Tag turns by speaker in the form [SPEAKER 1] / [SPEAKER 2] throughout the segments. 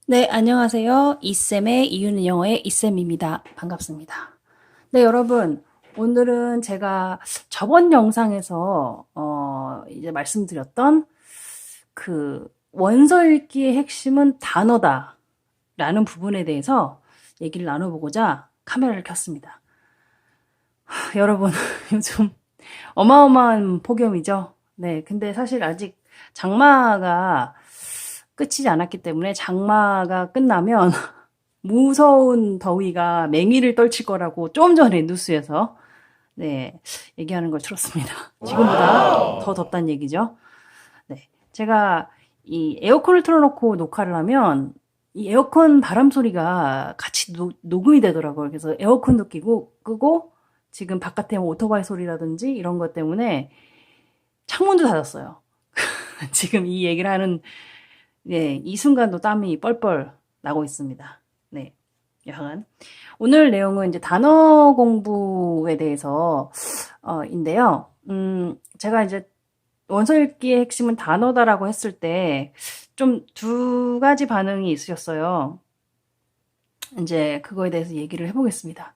[SPEAKER 1] 네, 안녕하세요. 이쌤의 이유는 영어의 이쌤입니다. 반갑습니다. 네, 여러분. 오늘은 제가 저번 영상에서, 이제 말씀드렸던 그 원서 읽기의 핵심은 단어다. 라는 부분에 대해서 얘기를 나눠보고자 카메라를 켰습니다. 여러분, 요즘 어마어마한 폭염이죠? 네, 근데 사실 아직 장마가 끝이지 않았기 때문에 장마가 끝나면 무서운 더위가 맹위를 떨칠 거라고 좀 전에 뉴스에서 네, 얘기하는 걸 들었습니다. 지금보다 더 덥다는 얘기죠. 네, 제가 이 에어컨을 틀어놓고 녹화를 하면 이 에어컨 바람 소리가 같이 녹음이 되더라고요. 그래서 에어컨도 끄고 지금 바깥에 오토바이 소리라든지 이런 것 때문에 창문도 닫았어요. 지금 이 얘기를 하는 네, 이 순간도 땀이 뻘뻘 나고 있습니다. 네. 여하간 오늘 내용은 이제 단어 공부에 대해서 인데요. 제가 이제 원서 읽기의 핵심은 단어다라고 했을 때 좀 두 가지 반응이 있으셨어요. 이제 그거에 대해서 얘기를 해보겠습니다.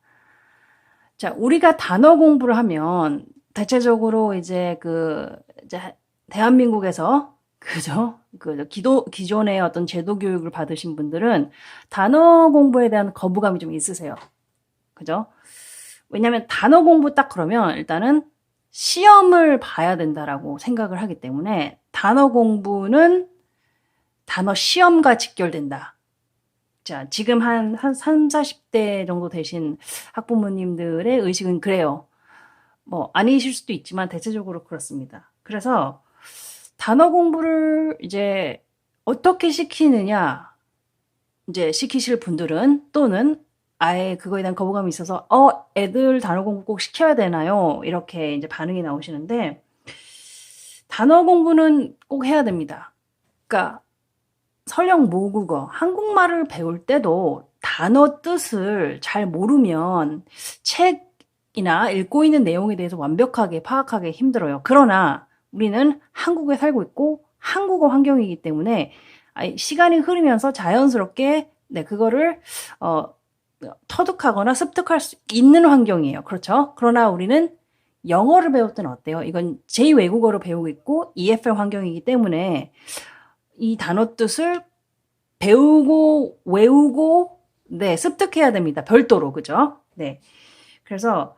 [SPEAKER 1] 자, 우리가 단어 공부를 하면 대체적으로 이제 이제 대한민국에서 그죠? 기존의 어떤 제도 교육을 받으신 분들은 단어 공부에 대한 거부감이 좀 있으세요. 그죠? 왜냐면 단어 공부 딱 그러면 일단은 시험을 봐야 된다라고 생각을 하기 때문에 단어 공부는 단어 시험과 직결된다. 자, 지금 한 3, 40대 정도 되신 학부모님들의 의식은 그래요. 뭐, 아니실 수도 있지만 대체적으로 그렇습니다. 그래서 단어 공부를 이제 어떻게 시키느냐, 이제 시키실 분들은 또는 아예 그거에 대한 거부감이 있어서 애들 단어 공부 꼭 시켜야 되나요? 이렇게 이제 반응이 나오시는데 단어 공부는 꼭 해야 됩니다. 그러니까 설령 모국어, 한국말을 배울 때도 단어 뜻을 잘 모르면 책이나 읽고 있는 내용에 대해서 완벽하게 파악하기 힘들어요. 그러나 우리는 한국에 살고 있고 한국어 환경이기 때문에 시간이 흐르면서 자연스럽게 네, 그거를 터득하거나 습득할 수 있는 환경이에요. 그렇죠? 그러나 우리는 영어를 배울 때는 어때요? 이건 제2외국어로 배우고 있고 EFL 환경이기 때문에 이 단어 뜻을 배우고 외우고 네, 습득해야 됩니다. 별도로. 그죠? 네. 그래서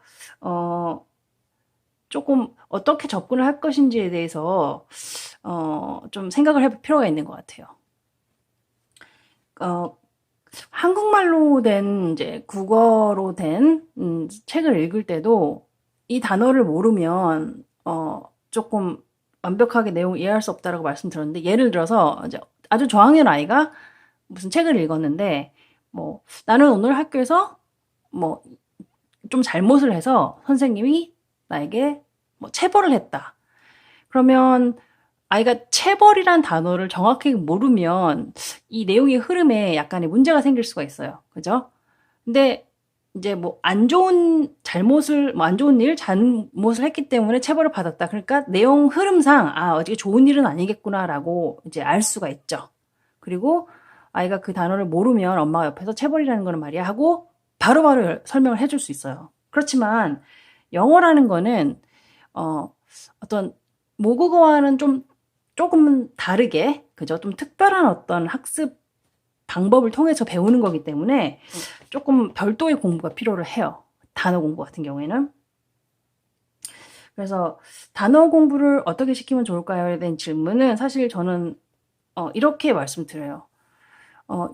[SPEAKER 1] 조금 어떻게 접근을 할 것인지에 대해서 좀 생각을 해볼 필요가 있는 것 같아요. 한국말로 된 이제 국어로 된 책을 읽을 때도 이 단어를 모르면 조금 완벽하게 내용을 이해할 수 없다라고 말씀드렸는데 예를 들어서 이제 아주 저학년 아이가 무슨 책을 읽었는데 뭐 나는 오늘 학교에서 뭐 좀 잘못을 해서 선생님이 나에게 뭐 체벌을 했다. 그러면 아이가 체벌이란 단어를 정확히 모르면 이 내용의 흐름에 약간의 문제가 생길 수가 있어요. 그죠? 근데 이제 뭐 안 좋은 잘못을 뭐 안 좋은 일 잘못을 했기 때문에 체벌을 받았다. 그러니까 내용 흐름상 어떻게 좋은 일은 아니겠구나라고 이제 알 수가 있죠. 그리고 아이가 그 단어를 모르면 엄마가 옆에서 체벌이라는 거는 말이야 하고 바로바로 설명을 해줄 수 있어요. 그렇지만 영어라는 거는 어떤 모국어와는 조금은 다르게 그죠? 좀 특별한 어떤 학습 방법을 통해서 배우는 거기 때문에 조금 별도의 공부가 필요를 해요. 단어 공부 같은 경우에는. 그래서 단어 공부를 어떻게 시키면 좋을까요에 대한 질문은 사실 저는 이렇게 말씀드려요.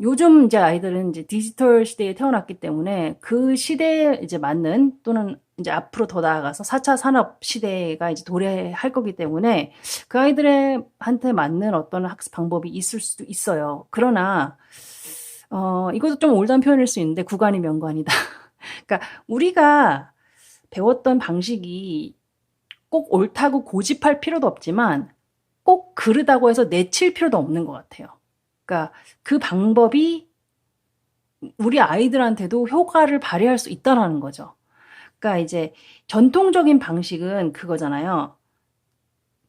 [SPEAKER 1] 요즘 이제 아이들은 이제 디지털 시대에 태어났기 때문에 그 시대에 이제 맞는 또는 이제 앞으로 더 나아가서 4차 산업 시대가 이제 도래할 거기 때문에 그 아이들한테 맞는 어떤 학습 방법이 있을 수도 있어요. 그러나, 이것도 좀 올드한 표현일 수 있는데 구간이 명관이다. 그러니까 우리가 배웠던 방식이 꼭 옳다고 고집할 필요도 없지만 꼭 그르다고 해서 내칠 필요도 없는 것 같아요. 그러니까 그 방법이 우리 아이들한테도 효과를 발휘할 수 있다라는 거죠. 그러니까 이제 전통적인 방식은 그거잖아요.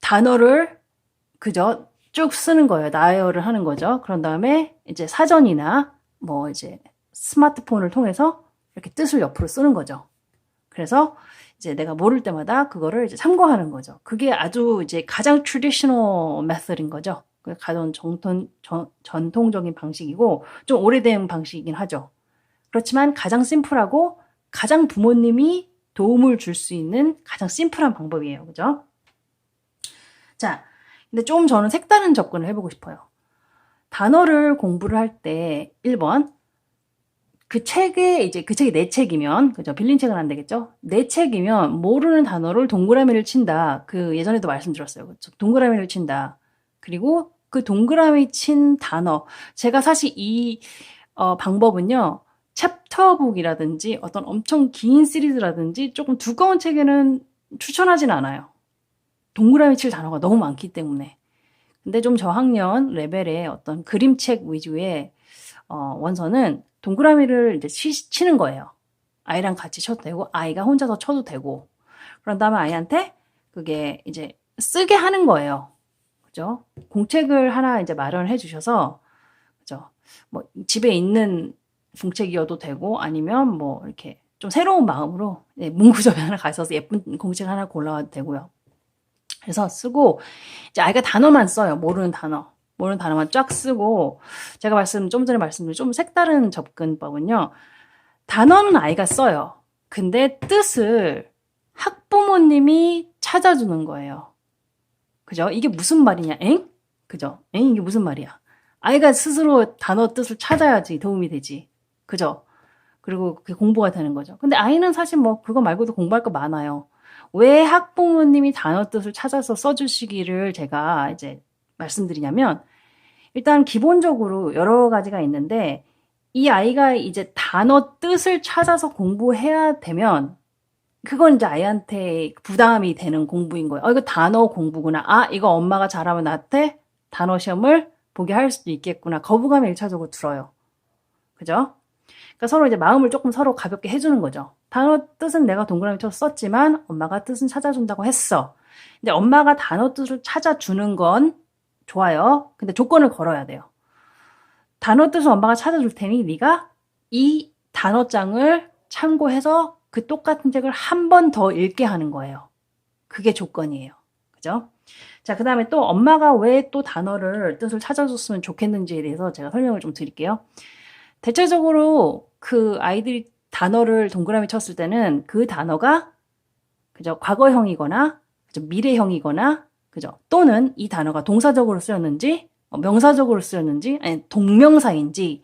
[SPEAKER 1] 단어를 그죠? 쭉 쓰는 거예요. 나열을 하는 거죠. 그런 다음에 이제 사전이나 뭐 이제 스마트폰을 통해서 이렇게 뜻을 옆으로 쓰는 거죠. 그래서 이제 내가 모를 때마다 그거를 이제 참고하는 거죠. 그게 아주 이제 가장 트래디셔널 메서드인 거죠. 가장 전통적인 방식이고 좀 오래된 방식이긴 하죠. 그렇지만 가장 심플하고 가장 부모님이 도움을 줄 수 있는 가장 심플한 방법이에요. 그죠? 자, 근데 좀 저는 색다른 접근을 해보고 싶어요. 단어를 공부를 할 때 1번 그 책이 내 책이면, 그죠? 빌린 책은 안 되겠죠? 내 책이면 모르는 단어를 동그라미를 친다. 그 예전에도 말씀드렸어요. 그죠? 동그라미를 친다. 그리고 그 동그라미 친 단어. 제가 사실 이 방법은요. 챕터북이라든지 어떤 엄청 긴 시리즈라든지 조금 두꺼운 책에는 추천하진 않아요. 동그라미 칠 단어가 너무 많기 때문에. 근데 좀 저학년 레벨의 어떤 그림책 위주의 원서는 동그라미를 이제 치는 거예요. 아이랑 같이 쳐도 되고 아이가 혼자서 쳐도 되고 그런 다음에 아이한테 그게 이제 쓰게 하는 거예요. 그죠? 공책을 하나 이제 마련해 주셔서 그죠? 뭐 집에 있는 공책이어도 되고 아니면 뭐 이렇게 좀 새로운 마음으로 문구점에 하나 가셔서 예쁜 공책 하나 골라와도 되고요. 그래서 쓰고 이제 아이가 단어만 써요. 모르는 단어만 쫙 쓰고 제가 좀 전에 말씀드린 좀 색다른 접근법은요. 단어는 아이가 써요. 근데 뜻을 학부모님이 찾아주는 거예요. 그죠? 이게 무슨 말이냐? 엥? 그죠? 엥? 이게 무슨 말이야? 아이가 스스로 단어 뜻을 찾아야지 도움이 되지. 그죠? 그리고 그게 공부가 되는 거죠. 근데 아이는 사실 뭐 그거 말고도 공부할 거 많아요. 왜 학부모님이 단어 뜻을 찾아서 써주시기를 제가 이제 말씀드리냐면 일단 기본적으로 여러 가지가 있는데 이 아이가 이제 단어 뜻을 찾아서 공부해야 되면 그건 이제 아이한테 부담이 되는 공부인 거예요. 이거 단어 공부구나. 이거 엄마가 잘하면 나한테 단어 시험을 보게 할 수도 있겠구나. 거부감이 1차적으로 들어요. 그죠? 그러니까 서로 이제 마음을 조금 서로 가볍게 해주는 거죠. 단어 뜻은 내가 동그라미 쳐서 썼지만 엄마가 뜻은 찾아준다고 했어. 근데 엄마가 단어 뜻을 찾아주는 건 좋아요. 근데 조건을 걸어야 돼요. 단어 뜻은 엄마가 찾아줄 테니 네가 이 단어장을 참고해서 그 똑같은 책을 한 번 더 읽게 하는 거예요. 그게 조건이에요. 그죠? 자, 그 다음에 또 엄마가 왜 또 단어를 뜻을 찾아줬으면 좋겠는지에 대해서 제가 설명을 좀 드릴게요. 대체적으로 그 아이들이 단어를 동그라미 쳤을 때는 그 단어가 그죠? 과거형이거나 그죠? 미래형이거나 그죠? 또는 이 단어가 동사적으로 쓰였는지 명사적으로 쓰였는지 아니 동명사인지를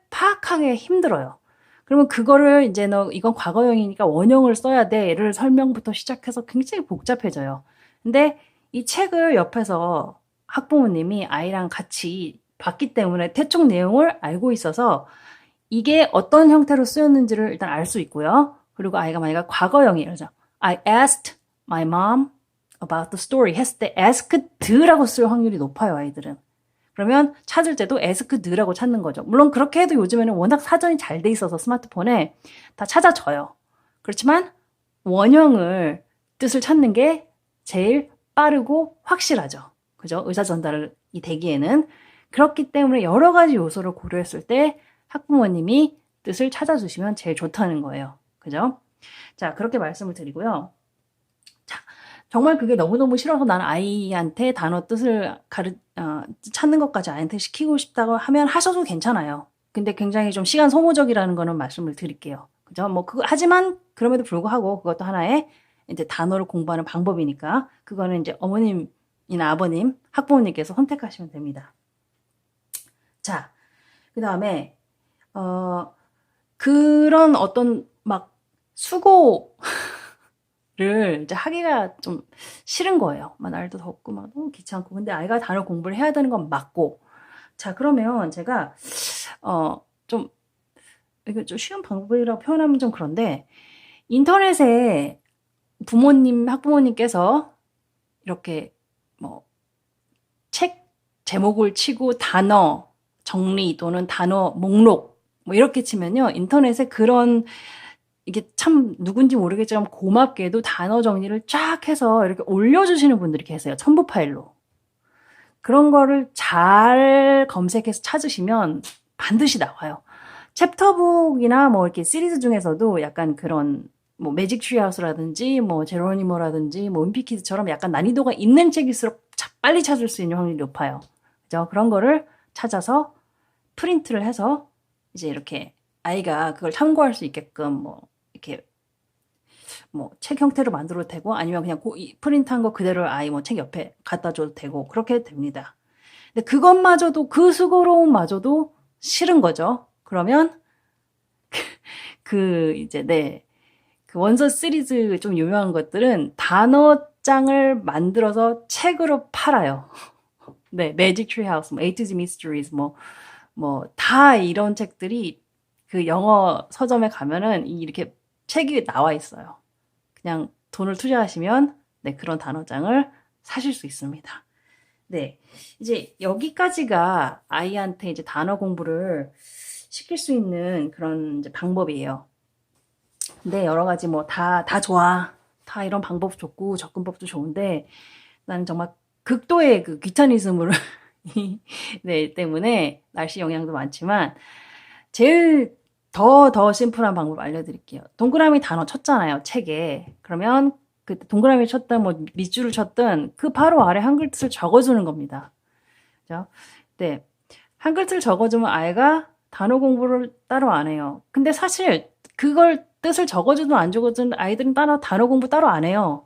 [SPEAKER 1] 파악하기 힘들어요. 그러면 그거를 이제 이건 과거형이니까 원형을 써야 돼를 설명부터 시작해서 굉장히 복잡해져요. 근데 이 책을 옆에서 학부모님이 아이랑 같이 봤기 때문에 대충 내용을 알고 있어서 이게 어떤 형태로 쓰였는지를 일단 알 수 있고요. 그리고 아이가 만약에 과거형이에요. I asked my mom about the story 했을 때 asked라고 쓸 확률이 높아요. 아이들은. 그러면 찾을 때도 asked라고 찾는 거죠. 물론 그렇게 해도 요즘에는 워낙 사전이 잘 돼 있어서 스마트폰에 다 찾아져요. 그렇지만 원형을 뜻을 찾는 게 제일 빠르고 확실하죠. 그죠? 의사 전달이 되기에는. 그렇기 때문에 여러 가지 요소를 고려했을 때 학부모님이 뜻을 찾아주시면 제일 좋다는 거예요. 그죠? 자, 그렇게 말씀을 드리고요. 자, 정말 그게 너무너무 싫어서 나는 아이한테 단어 뜻을 찾는 것까지 아이한테 시키고 싶다고 하면 하셔도 괜찮아요. 근데 굉장히 좀 시간 소모적이라는 거는 말씀을 드릴게요. 그죠? 하지만 그럼에도 불구하고 그것도 하나의 이제 단어를 공부하는 방법이니까 그거는 이제 어머님이나 아버님, 학부모님께서 선택하시면 됩니다. 자, 그 다음에 그런 어떤 막 수고를 이제 하기가 좀 싫은 거예요. 막 날도 덥고 막 너무 귀찮고. 근데 아이가 단어 공부를 해야 되는 건 맞고. 자, 그러면 제가 이거 좀 쉬운 방법이라고 표현하면 좀 그런데 인터넷에 학부모님께서 이렇게 뭐 책 제목을 치고 단어 정리 또는 단어 목록 뭐 이렇게 치면요. 인터넷에 그런 이게 참 누군지 모르겠지만 고맙게도 단어 정리를 쫙 해서 이렇게 올려주시는 분들이 계세요. 첨부 파일로. 그런 거를 잘 검색해서 찾으시면 반드시 나와요. 챕터북이나 뭐 이렇게 시리즈 중에서도 약간 그런 뭐 매직 트리하우스라든지 뭐 제로니모라든지 뭐 은피키드처럼 약간 난이도가 있는 책일수록 빨리 찾을 수 있는 확률이 높아요. 그죠? 그런 거를 찾아서 프린트를 해서 이제 이렇게 아이가 그걸 참고할 수 있게끔 뭐 이렇게 뭐 책 형태로 만들어도 되고 아니면 그냥 프린트한 거 그대로 아이 뭐 책 옆에 갖다 줘도 되고 그렇게 됩니다. 근데 그것마저도 그 수고로움마저도 싫은 거죠. 그러면 이제 그 원서 시리즈 좀 유명한 것들은 단어장을 만들어서 책으로 팔아요. 네, 매직 트리 하우스, 뭐 A to Z Mysteries, 다 이런 책들이 그 영어 서점에 가면은 이렇게 책이 나와 있어요. 그냥 돈을 투자하시면 네, 그런 단어장을 사실 수 있습니다. 네, 이제 여기까지가 아이한테 이제 단어 공부를 시킬 수 있는 그런 이제 방법이에요. 근데 여러 가지 뭐 다 좋아. 다 이런 방법 좋고 접근법도 좋은데 나는 정말 극도의 그 귀차니즘으로 네, 때문에 날씨 영향도 많지만 제일 더 심플한 방법 알려드릴게요. 동그라미 단어 쳤잖아요, 책에. 그러면 그 동그라미 쳤든 뭐 밑줄을 쳤든 그 바로 아래 한글 뜻을 적어주는 겁니다. 그죠? 네. 한글 뜻을 적어주면 아이가 단어 공부를 따로 안 해요. 근데 사실 그걸 뜻을 적어주든 안 적어주든 아이들은 단어 공부 따로 안 해요.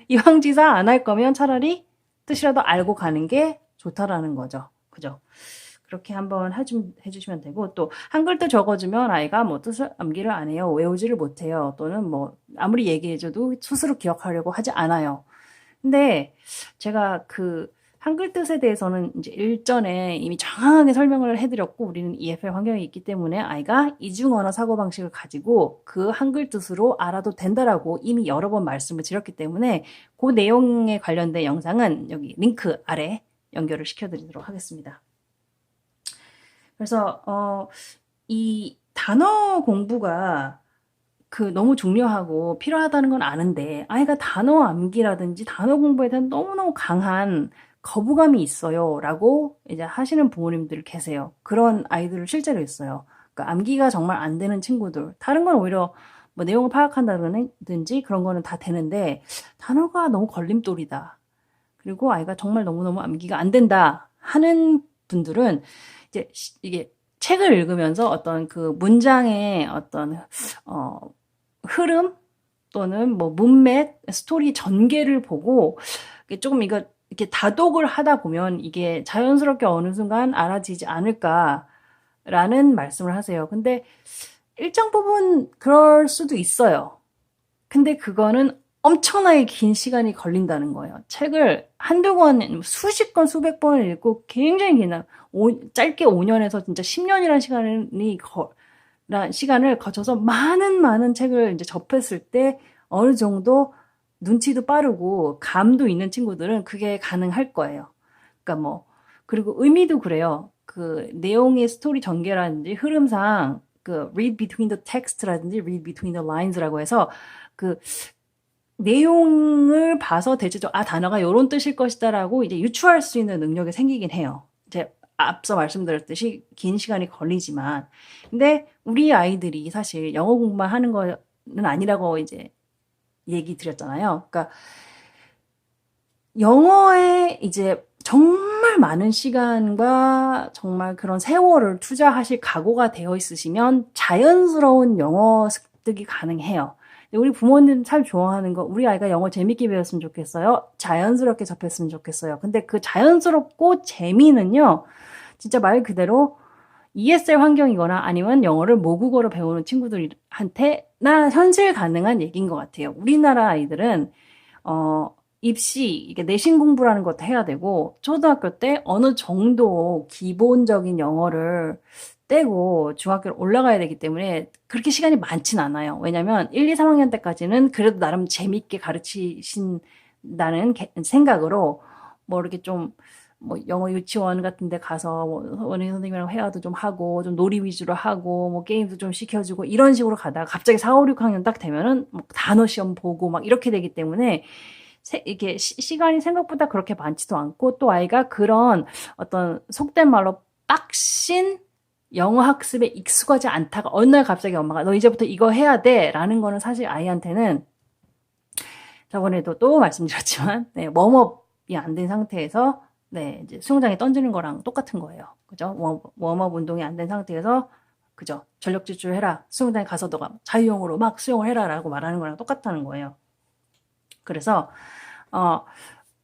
[SPEAKER 1] 이왕지사 안 할 거면 차라리 뜻이라도 알고 가는 게 좋다라는 거죠. 그죠? 그렇게 한번 해주시면 되고, 또 한글 뜻 적어주면 아이가 뭐 뜻을 암기를 안 해요. 외우지를 못해요. 또는 뭐 아무리 얘기해줘도 스스로 기억하려고 하지 않아요. 근데 제가 그 한글 뜻에 대해서는 이제 일전에 이미 정확하게 설명을 해드렸고, 우리는 EFL 환경에 있기 때문에 아이가 이중 언어 사고방식을 가지고 그 한글 뜻으로 알아도 된다라고 이미 여러 번 말씀을 드렸기 때문에 그 내용에 관련된 영상은 여기 링크 아래 연결을 시켜드리도록 하겠습니다. 그래서 이 단어 공부가 너무 중요하고 필요하다는 건 아는데 아이가 단어 암기라든지 단어 공부에 대한 너무너무 강한 거부감이 있어요 라고 이제 하시는 부모님들 계세요. 그런 아이들을 실제로 있어요. 그러니까 암기가 정말 안 되는 친구들, 다른 건 오히려 뭐 내용을 파악한다든지 그런 거는 다 되는데 단어가 너무 걸림돌이다. 그리고 아이가 정말 너무너무 암기가 안 된다 하는 분들은 이제 이게 책을 읽으면서 어떤 그 문장의 어떤 흐름 또는 뭐 문맥, 스토리 전개를 보고 조금 이렇게 다독을 하다 보면 이게 자연스럽게 어느 순간 알아지지 않을까라는 말씀을 하세요. 근데 일정 부분 그럴 수도 있어요. 근데 그거는 엄청나게 긴 시간이 걸린다는 거예요. 책을 한두 권, 수십 권, 수백 번을 읽고 굉장히 짧게 5년에서 진짜 10년이라는 시간을 거쳐서 많은 책을 이제 접했을 때 어느 정도 눈치도 빠르고 감도 있는 친구들은 그게 가능할 거예요. 그러니까 그리고 의미도 그래요. 그 내용의 스토리 전개라든지 흐름상 그 read between the text라든지 read between the lines라고 해서 그 내용을 봐서 대체적으로 단어가 이런 뜻일 것이다라고 이제 유추할 수 있는 능력이 생기긴 해요. 이제 앞서 말씀드렸듯이 긴 시간이 걸리지만, 근데 우리 아이들이 사실 영어 공부만 하는 거는 아니라고 이제 얘기 드렸잖아요. 그러니까 영어에 이제 정말 많은 시간과 정말 그런 세월을 투자하실 각오가 되어 있으시면 자연스러운 영어 습득이 가능해요. 우리 부모님 참 좋아하는 거, 우리 아이가 영어 재밌게 배웠으면 좋겠어요. 자연스럽게 접했으면 좋겠어요. 근데 그 자연스럽고 재미는요, 진짜 말 그대로 ESL 환경이거나 아니면 영어를 모국어로 배우는 친구들한테나 현실 가능한 얘기인 것 같아요. 우리나라 아이들은 입시, 이게 내신 공부라는 것도 해야 되고 초등학교 때 어느 정도 기본적인 영어를 떼고 중학교로 올라가야 되기 때문에 그렇게 시간이 많진 않아요. 왜냐면 1, 2, 3학년 때까지는 그래도 나름 재밌게 가르치신다는 생각으로 뭐 이렇게 좀 뭐 영어 유치원 같은 데 가서 뭐 원어민 선생님이랑 회화도 좀 하고 좀 놀이 위주로 하고 뭐 게임도 좀 시켜주고 이런 식으로 가다가 갑자기 4, 5, 6학년 딱 되면은 뭐 단어 시험 보고 막 이렇게 되기 때문에 이게 시간이 생각보다 그렇게 많지도 않고 또 아이가 그런 어떤 속된 말로 빡신 영어 학습에 익숙하지 않다가 어느 날 갑자기 엄마가 너 이제부터 이거 해야 돼 라는 거는 사실 아이한테는 저번에도 또 말씀드렸지만 네, 웜업이 안 된 상태에서 네, 이제 수영장에 던지는 거랑 똑같은 거예요. 그죠? 웜업 운동이 안 된 상태에서 그죠? 전력 질주해라. 수영장에 가서 너가 자유형으로 막 수영을 해라라고 말하는 거랑 똑같다는 거예요. 그래서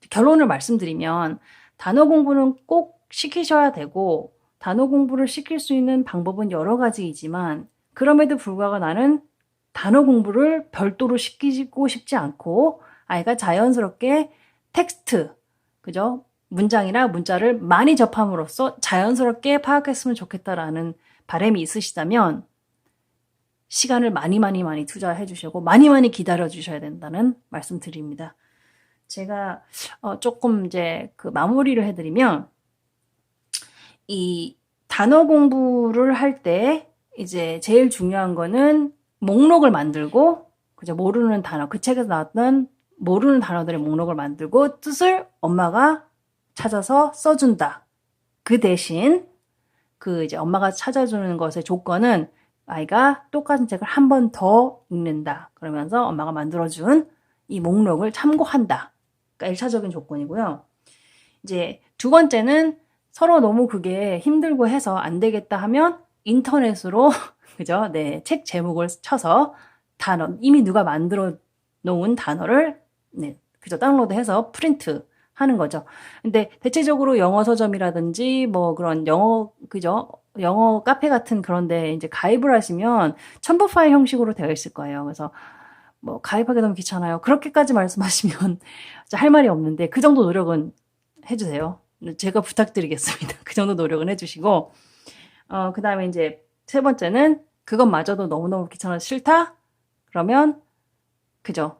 [SPEAKER 1] 결론을 말씀드리면 단어 공부는 꼭 시키셔야 되고 단어 공부를 시킬 수 있는 방법은 여러 가지이지만 그럼에도 불구하고 나는 단어 공부를 별도로 시키고 싶지 않고 아이가 자연스럽게 텍스트, 그죠? 문장이나 문자를 많이 접함으로써 자연스럽게 파악했으면 좋겠다라는 바람이 있으시다면 시간을 많이 투자해 주시고 많이 기다려 주셔야 된다는 말씀 드립니다. 제가 조금 이제 그 마무리를 해드리면 이 단어 공부를 할 때 이제 제일 중요한 거는 목록을 만들고 그죠? 모르는 단어 그 책에서 나왔던 모르는 단어들의 목록을 만들고 뜻을 엄마가 찾아서 써준다. 그 대신 그 이제 엄마가 찾아주는 것의 조건은 아이가 똑같은 책을 한 번 더 읽는다. 그러면서 엄마가 만들어준 이 목록을 참고한다. 그러니까 1차적인 조건이고요. 이제 두 번째는 서로 너무 그게 힘들고 해서 안 되겠다 하면 인터넷으로 그죠? 네, 책 제목을 쳐서 단어 이미 누가 만들어 놓은 단어를 네, 그죠? 다운로드해서 프린트 하는 거죠. 근데 대체적으로 영어 서점이라든지 뭐 그런 영어 그죠? 영어 카페 같은 그런데 이제 가입을 하시면 첨부 파일 형식으로 되어 있을 거예요. 그래서 뭐 가입하기 너무 귀찮아요. 그렇게까지 말씀하시면 할 말이 없는데 그 정도 노력은 해주세요. 제가 부탁드리겠습니다. 그 정도 노력은 해주시고 그 다음에 이제 세 번째는 그것마저도 너무너무 귀찮아서 싫다? 그러면 그죠?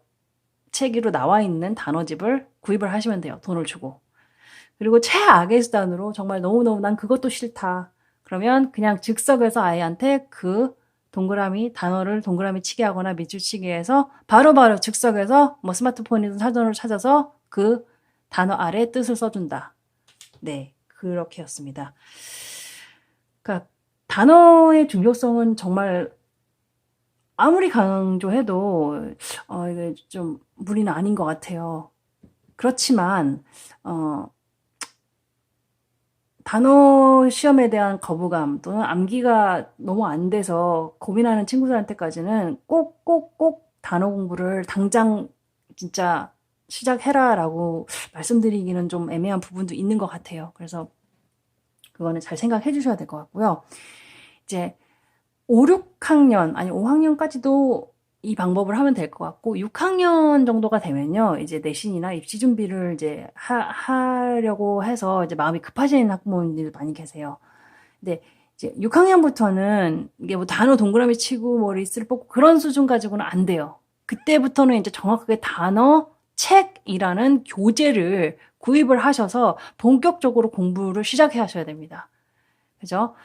[SPEAKER 1] 책 위로 나와 있는 단어집을 구입을 하시면 돼요. 돈을 주고. 그리고 최악의 수단으로 정말 너무너무 난 그것도 싫다. 그러면 그냥 즉석에서 아이한테 그 단어를 동그라미 치게 하거나 밑줄치기 해서 바로바로 즉석에서 뭐 스마트폰이든 사전으로 찾아서 그 단어 아래 뜻을 써준다. 네, 그렇게였습니다. 그러니까 단어의 중요성은 정말 아무리 강조해도 이게 좀 무리는 아닌 것 같아요. 그렇지만 단어 시험에 대한 거부감 또는 암기가 너무 안 돼서 고민하는 친구들한테까지는 꼭 단어 공부를 당장 진짜 시작해라라고 말씀드리기는 좀 애매한 부분도 있는 것 같아요. 그래서 그거는 잘 생각해 주셔야 될 것 같고요. 이제 5, 6학년 아니 5학년까지도 이 방법을 하면 될 것 같고 6학년 정도가 되면요. 이제 내신이나 입시 준비를 이제 하려고 해서 이제 마음이 급하시는 학부모님들 많이 계세요. 근데 이제 6학년부터는 이게 뭐 단어 동그라미 치고 뭐 리스트를 뽑고 그런 수준 가지고는 안 돼요. 그때부터는 이제 정확하게 단어 책이라는 교재를 구입을 하셔서 본격적으로 공부를 시작해 하셔야 됩니다. 그죠?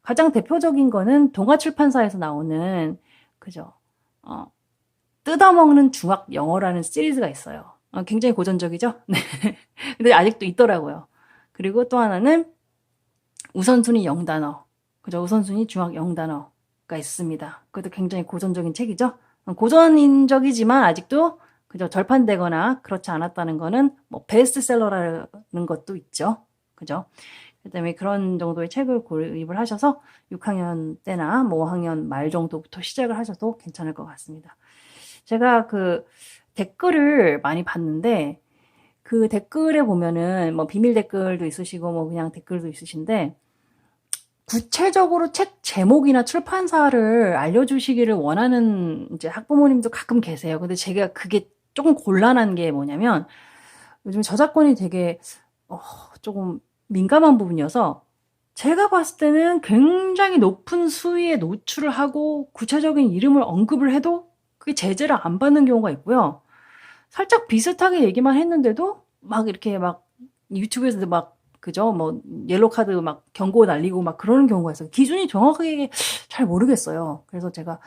[SPEAKER 1] 가장 대표적인 거는 동아출판사에서 나오는 그죠? 뜯어먹는 중학 영어라는 시리즈가 있어요. 굉장히 고전적이죠? 네. 근데 아직도 있더라고요. 그리고 또 하나는 우선순위 0단어. 그죠? 우선순위 중학 0단어가 있습니다. 그것도 굉장히 고전적인 책이죠? 고전적이지만 아직도 그죠? 절판되거나 그렇지 않았다는 거는 뭐 베스트셀러라는 것도 있죠. 그죠? 그다음에 그런 정도의 책을 구입을 하셔서 6학년 때나 뭐 5학년 말 정도부터 시작을 하셔도 괜찮을 것 같습니다. 제가 그 댓글을 많이 봤는데 그 댓글에 보면은 뭐 비밀 댓글도 있으시고 뭐 그냥 댓글도 있으신데 구체적으로 책 제목이나 출판사를 알려주시기를 원하는 이제 학부모님도 가끔 계세요. 근데 제가 그게 조금 곤란한 게 뭐냐면 요즘 저작권이 되게 조금 민감한 부분이어서 제가 봤을 때는 굉장히 높은 수위에 노출을 하고 구체적인 이름을 언급을 해도 그게 제재를 안 받는 경우가 있고요. 살짝 비슷하게 얘기만 했는데도 막 이렇게 막 유튜브에서도 막 그죠? 뭐 옐로우 카드 막 경고 날리고 막 그러는 경우가 있어요. 기준이 정확하게 잘 모르겠어요. 그래서 제가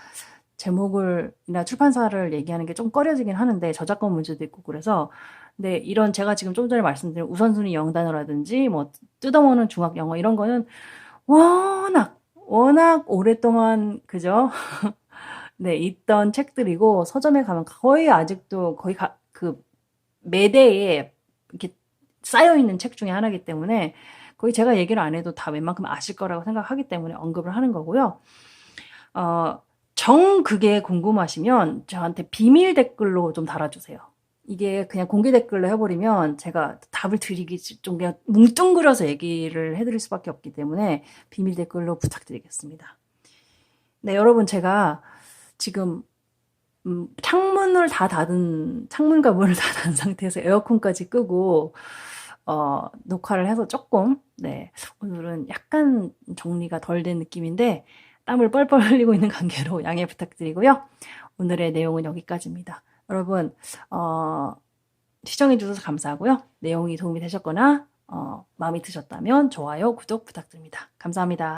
[SPEAKER 1] 제목을이나 출판사를 얘기하는 게 좀 꺼려지긴 하는데 저작권 문제도 있고 그래서 근데 이런 제가 지금 좀 전에 말씀드린 우선순위 영단어라든지 뭐 뜯어먹는 중학 영어 이런 거는 워낙 오랫동안 그죠? 네, 있던 책들이고 서점에 가면 거의 아직도 거의 그 매대에 이렇게 쌓여 있는 책 중에 하나이기 때문에 거의 제가 얘기를 안 해도 다 웬만큼 아실 거라고 생각하기 때문에 언급을 하는 거고요. 그게 궁금하시면 저한테 비밀 댓글로 좀 달아주세요. 이게 그냥 공개 댓글로 해버리면 제가 답을 드리기 좀 그냥 뭉뚱그려서 얘기를 해드릴 수밖에 없기 때문에 비밀 댓글로 부탁드리겠습니다. 네, 여러분 제가 지금 창문과 문을 다 닫은 상태에서 에어컨까지 끄고 녹화를 해서 조금 네, 오늘은 약간 정리가 덜 된 느낌인데 땀을 뻘뻘 흘리고 있는 관계로 양해 부탁드리고요. 오늘의 내용은 여기까지입니다. 여러분 시청해 주셔서 감사하고요. 내용이 도움이 되셨거나 마음에 드셨다면 좋아요, 구독 부탁드립니다. 감사합니다.